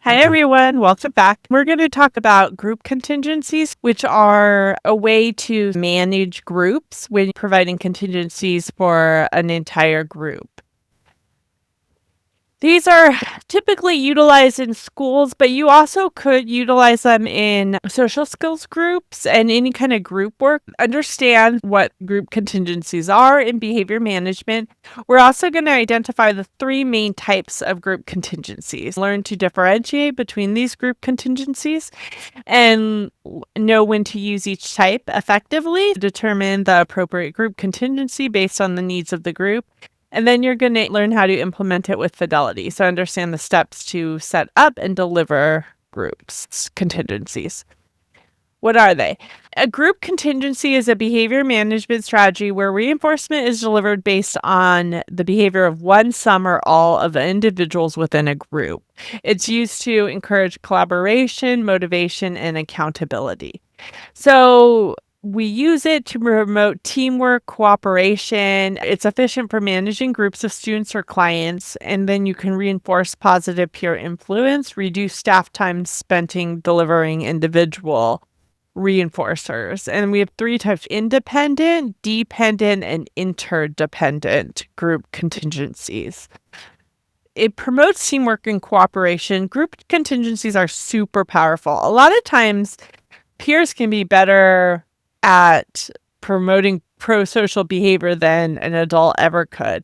Hi, everyone. Welcome back. We're going to talk about group contingencies, which are a way to manage groups when providing contingencies for an entire group. These are typically utilized in schools, but you also could utilize them in social skills groups and any kind of group work. Understand what group contingencies are in behavior management. We're also going to identify the three main types of group contingencies, learn to differentiate between these group contingencies, and know when to use each type effectively, determine the appropriate group contingency based on the needs of the group. And then you're going to learn how to implement it with fidelity. So understand the steps to set up and deliver groups contingencies. What are they? A group contingency is a behavior management strategy where reinforcement is delivered based on the behavior of one, some, or all of the individuals within a group. It's used to encourage collaboration, motivation, and accountability. So we use it to promote teamwork, cooperation. It's efficient for managing groups of students or clients. And then you can reinforce positive peer influence, reduce staff time spent delivering individual reinforcers. And we have three types: independent, dependent, and interdependent group contingencies. It promotes teamwork and cooperation. Group contingencies are super powerful. A lot of times, peers can be better at promoting pro-social behavior than an adult ever could.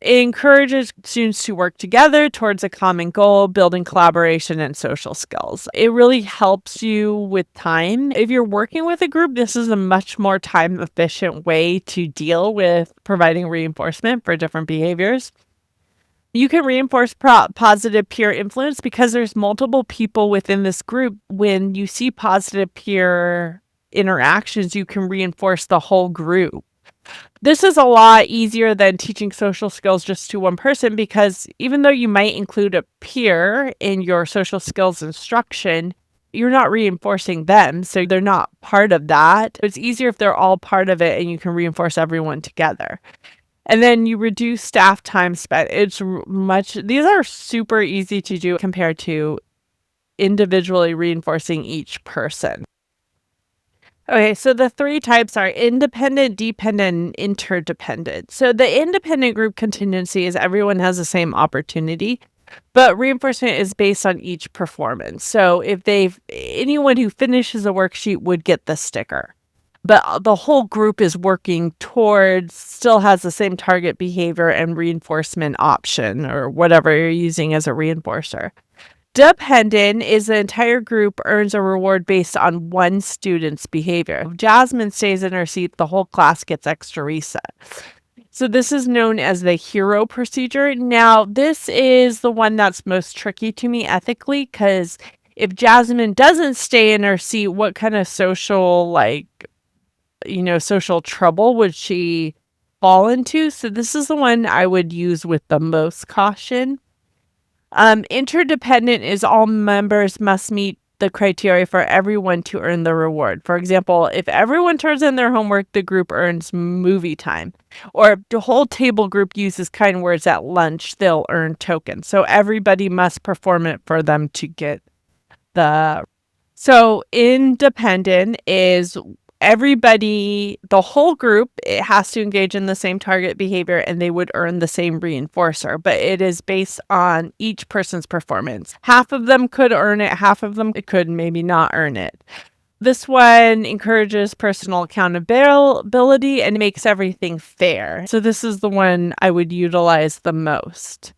It encourages students to work together towards a common goal, building collaboration and social skills. It really helps you with time. If you're working with a group, this is a much more time-efficient way to deal with providing reinforcement for different behaviors. You can reinforce positive peer influence because there's multiple people within this group. When you see positive peer interactions, you can reinforce the whole group. This is a lot easier than teaching social skills just to one person, because even though you might include a peer in your social skills instruction, you're not reinforcing them, so they're not part of that. It's easier if they're all part of it and you can reinforce everyone together. And then you reduce staff time spent. These are super easy to do compared to individually reinforcing each person. Okay, so the three types are independent, dependent, and interdependent. So the independent group contingency is everyone has the same opportunity, but reinforcement is based on each performance. So if anyone who finishes a worksheet would get the sticker, but the whole group is working towards, still has the same target behavior and reinforcement option or whatever you're using as a reinforcer. Dependent is the entire group earns a reward based on one student's behavior. If Jasmine stays in her seat, the whole class gets extra reset. So this is known as the hero procedure. Now, this is the one that's most tricky to me ethically, because if Jasmine doesn't stay in her seat, what kind of social trouble would she fall into? So this is the one I would use with the most caution. Interdependent is all members must meet the criteria for everyone to earn the reward. For example, if everyone turns in their homework, the group earns movie time. Or if the whole table group uses kind words at lunch, they'll earn tokens. So everybody must perform it for them to get the... So independent is everybody, the whole group, it has to engage in the same target behavior and they would earn the same reinforcer, but it is based on each person's performance. Half of them could earn it, half of them could maybe not earn it. This one encourages personal accountability and makes everything fair. So this is the one I would utilize the most.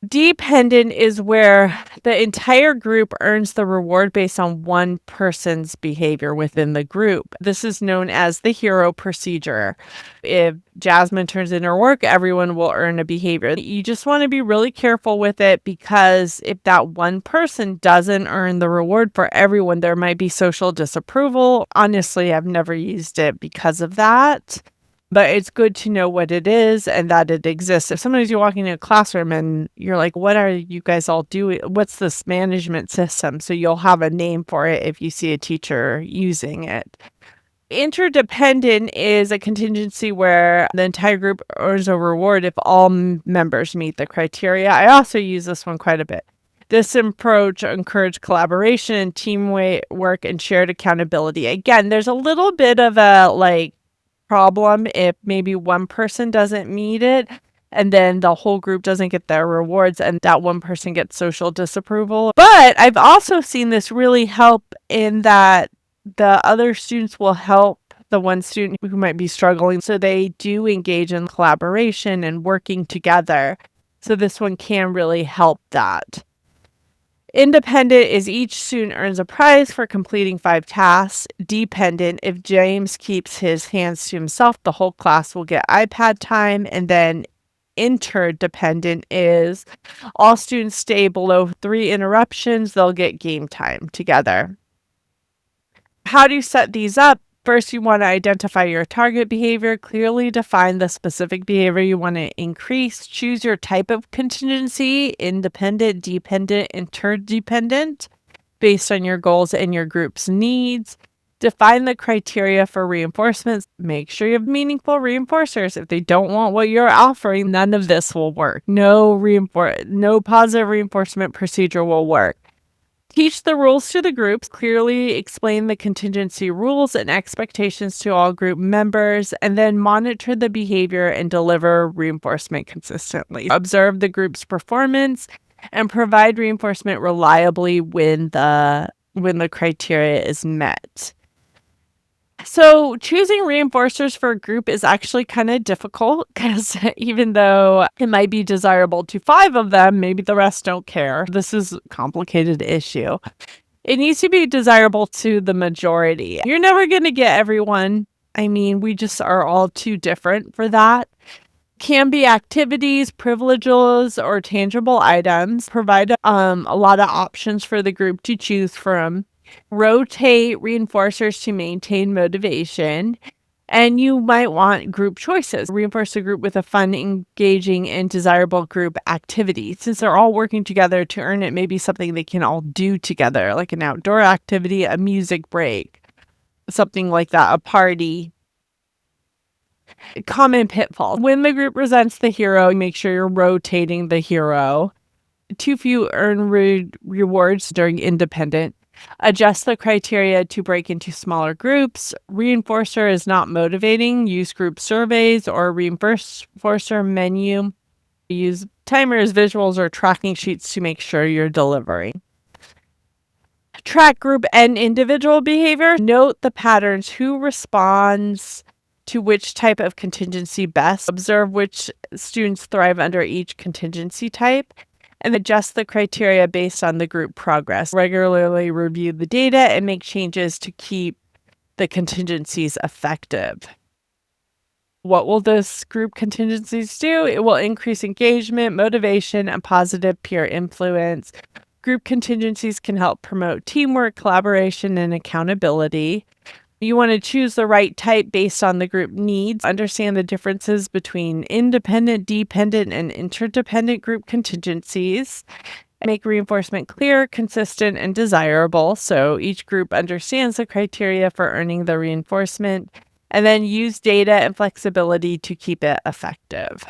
Dependent is where the entire group earns the reward based on one person's behavior within the group. This is known as the hero procedure. If Jasmine turns in her work, everyone will earn a behavior. You just want to be really careful with it, because if that one person doesn't earn the reward for everyone, there might be social disapproval. Honestly, I've never used it because of that. But it's good to know what it is and that it exists. If sometimes you're walking in a classroom and you're like, what are you guys all doing? What's this management system? So you'll have a name for it if you see a teacher using it. Interdependent is a contingency where the entire group earns a reward if all members meet the criteria. I also use this one quite a bit. This approach encourages collaboration, teamwork, and shared accountability. Again, there's a little bit of a problem if maybe one person doesn't meet it and then the whole group doesn't get their rewards and that one person gets social disapproval. But I've also seen this really help in that the other students will help the one student who might be struggling. So they do engage in collaboration and working together. So this one can really help that. Independent is each student earns a prize for completing 5 tasks. Dependent, if James keeps his hands to himself, the whole class will get iPad time. And then interdependent is all students stay below 3 interruptions, they'll get game time together. How do you set these up? First, you want to identify your target behavior, clearly define the specific behavior you want to increase, choose your type of contingency, independent, dependent, interdependent, based on your goals and your group's needs. Define the criteria for reinforcements. Make sure you have meaningful reinforcers. If they don't want what you're offering, none of this will work. No positive reinforcement procedure will work. Teach the rules to the groups, clearly explain the contingency rules and expectations to all group members, and then monitor the behavior and deliver reinforcement consistently. Observe the group's performance and provide reinforcement reliably when the criteria is met. So choosing reinforcers for a group is actually kind of difficult because even though it might be desirable to 5 of them, maybe the rest don't care. This is a complicated issue. It needs to be desirable to the majority. You're never going to get everyone. I mean, we just are all too different for that. Can be activities, privileges, or tangible items. Provide a lot of options for the group to choose from. Rotate reinforcers to maintain motivation. And you might want group choices. Reinforce the group with a fun, engaging, and desirable group activity. Since they're all working together to earn it, maybe something they can all do together, like an outdoor activity, a music break, something like that, a party. Common pitfall. When the group presents the hero, make sure you're rotating the hero. Too few earn rewards during independent. Adjust the criteria to break into smaller groups. Reinforcer is not motivating. Use group surveys or reinforcer menu. Use timers, visuals, or tracking sheets to make sure you're delivering. Track group and individual behavior. Note the patterns. Who responds to which type of contingency best. Observe which students thrive under each contingency type. And adjust the criteria based on the group progress. Regularly review the data and make changes to keep the contingencies effective. What will this group contingencies do? It will increase engagement, motivation, and positive peer influence. Group contingencies can help promote teamwork, collaboration, and accountability. You want to choose the right type based on the group needs. Understand the differences between independent, dependent, and interdependent group contingencies. Make reinforcement clear, consistent, and desirable so each group understands the criteria for earning the reinforcement. And then use data and flexibility to keep it effective.